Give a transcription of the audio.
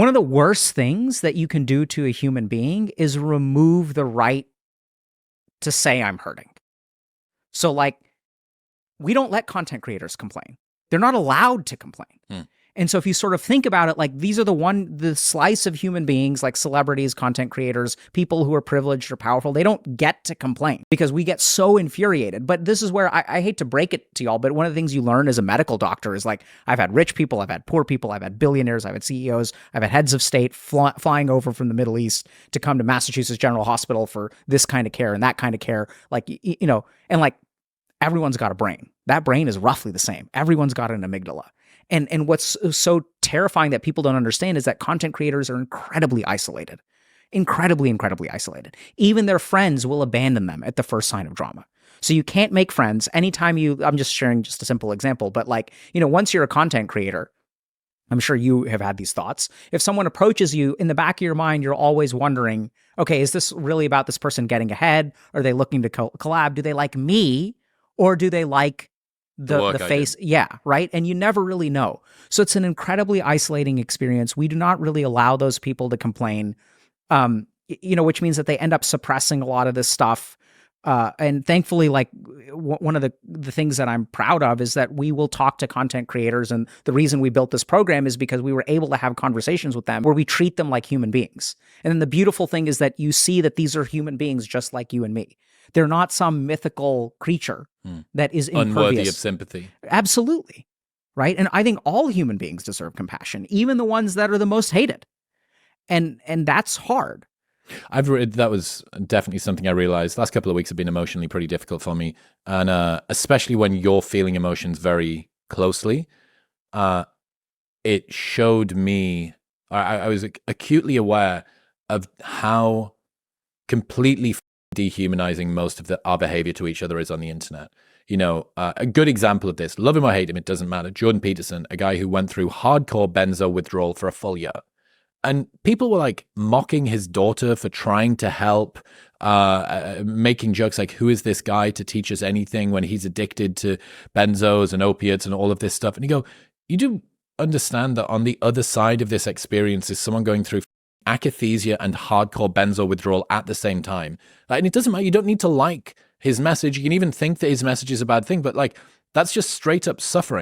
One of the worst things that you can do to a human being is remove the right to say I'm hurting. So like, we don't let content creators complain. They're not allowed to complain. And so if you sort of think about it, like these are the slice of human beings, like celebrities, content creators, people who are privileged or powerful, they don't get to complain because we get so infuriated. But this is where I hate to break it to y'all, but one of the things you learn as a medical doctor is like, I've had rich people, I've had poor people, I've had billionaires, I've had CEOs, I've had heads of state flying over from the Middle East to come to Massachusetts General Hospital for this kind of care and that kind of care. Like, you know, and like everyone's got a brain. That brain is roughly the same. Everyone's got an amygdala. And what's so terrifying that people don't understand is that content creators are incredibly isolated. Incredibly isolated. Even their friends will abandon them at the first sign of drama. So you can't make friends anytime I'm just sharing just a simple example, but like, you know, once you're a content creator, I'm sure you have had these thoughts. If someone approaches you, in the back of your mind, you're always wondering, okay, is this really about this person getting ahead? Are they looking to collab? Do they like me? Or do they like the face? Yeah, right? And you never really know. So it's an incredibly isolating experience. We do not really allow those people to complain, you know, which means that they end up suppressing a lot of this stuff. And thankfully, like one of the things that I'm proud of is that we will talk to content creators. And the reason we built this program is because we were able to have conversations with them where we treat them like human beings. And then the beautiful thing is that you see that these are human beings just like you and me. They're not some mythical creature that is impervious. Unworthy of sympathy. Absolutely. Right? And I think all human beings deserve compassion, even the ones that are the most hated. And that's hard. That was definitely something I realized. The last couple of weeks have been emotionally pretty difficult for me. And especially when you're feeling emotions very closely, it showed me, I was acutely aware of how completely dehumanizing most of our behavior to each other is on the internet. You know, a good example of this, love him or hate him, it doesn't matter. Jordan Peterson, a guy who went through hardcore benzo withdrawal for a full year. And people were like mocking his daughter for trying to help, making jokes like, who is this guy to teach us anything when he's addicted to benzos and opiates and all of this stuff? And you go, you do understand that on the other side of this experience is someone going through akathisia and hardcore benzo withdrawal at the same time. And it doesn't matter. You don't need to like his message. You can even think that his message is a bad thing, but like, that's just straight up suffering.